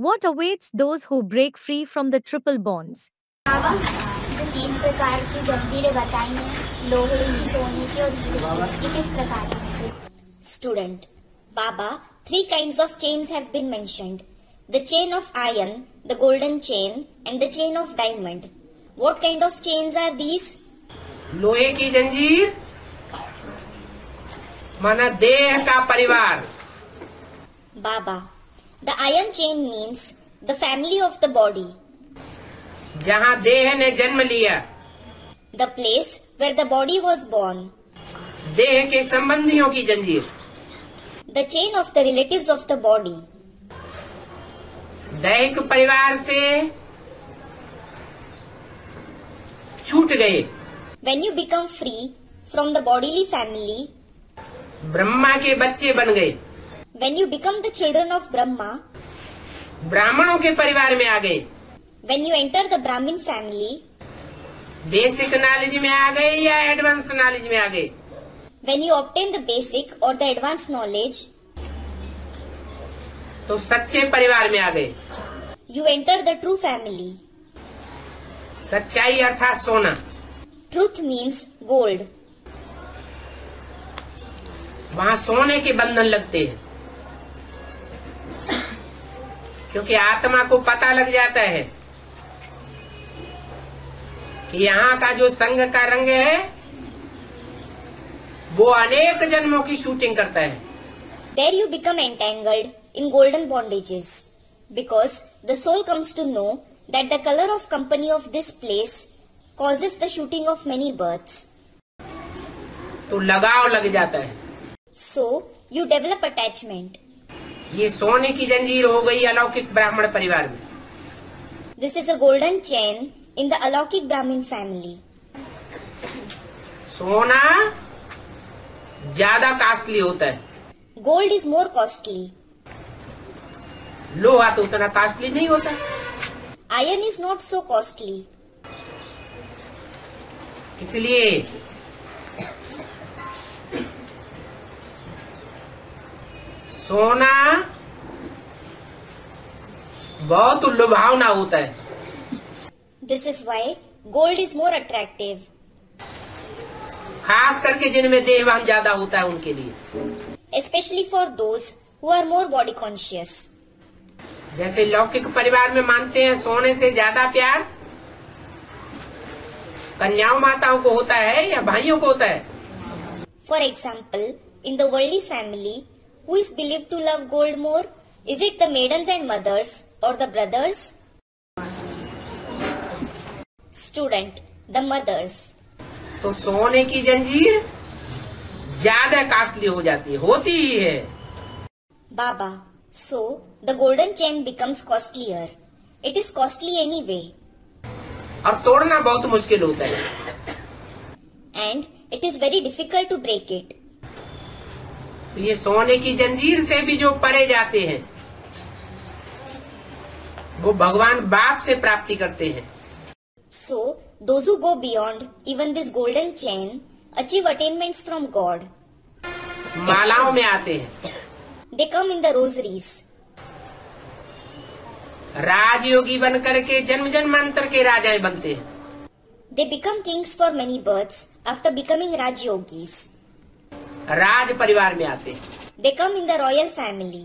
What awaits those who break free from the triple bonds? जो 3 प्रकार की जंजीरें बताई हैं, लोहे की, सोने की और हीरे की, ये किस प्रकार की? Student, Baba, 3 kinds of chains have been mentioned. The chain of iron, the golden chain, and the chain of diamond. What kind of chains are these? लोहे की जंजीर माना देह का परिवार. Baba, the iron chain means the family of the body. जहाँ देह ने जन्म लिया. The place where the body was born. देह के संबंधियों की जंजीर. The chain of the relatives of the body. दैहिक परिवार से छूट गए. When you become free from the bodily family, Brahma के बच्चे बन गए. when you become the children of Brahma, ब्राह्मणों के परिवार में आ गए. when you enter the Brahmin family, basic knowledge में आ गए या एडवांस नॉलेज में आ गए. when you obtain the basic or the advanced knowledge, तो सच्चे परिवार में आ गए. you enter the true family. सच्चाई अर्थात सोना. Truth means gold. वहाँ सोने के बंधन लगते हैं, क्योंकि आत्मा को पता लग जाता है कि यहाँ का जो संग का रंग है वो अनेक जन्मों की शूटिंग करता है. There you become entangled in golden bondages, because the soul comes to know that the color of company of this place causes the shooting of many births. तो लगाव लग जाता है. So you develop attachment. ये सोने की जंजीर हो गई अलौकिक ब्राह्मण परिवार में. This is a golden chain in the Alaukik Brahmin family. सोना ज्यादा कास्टली होता है. Gold is more costly. लोहा तो उतना कास्टली नहीं होता. Iron is not so costly. इसलिए सोना बहुत लुभावना होता है. This is why gold is more attractive. खास करके जिनमें देहभान ज्यादा होता है उनके लिए. Especially for those who are more body conscious. जैसे लौकिक परिवार में मानते हैं सोने से ज्यादा प्यार कन्याओं माताओं को होता है या भाइयों को होता है. For example, in the worldly family, who is believed to love gold more? Is it the maidens and mothers or the brothers? Student, the mothers. तो सोने की जंजीर ज्यादा कास्टली हो जाती है, होती ही है. Baba, so the golden chain becomes costlier. It is costly anyway. और तोड़ना बहुत मुश्किल होता है. And it is very difficult to break it. ये सोने की जंजीर से भी जो परे जाते हैं वो भगवान बाप से प्राप्ति करते हैं. So, those who go beyond even this golden chain achieve attainments from God. मालाओं में आते हैं. They come in the rosaries. राजयोगी बन करके जन्म जन्मांतर के राजाएं बनते हैं. They become kings for many births after becoming Raj Yogis. राज परिवार में आते हैं. They come in the royal family.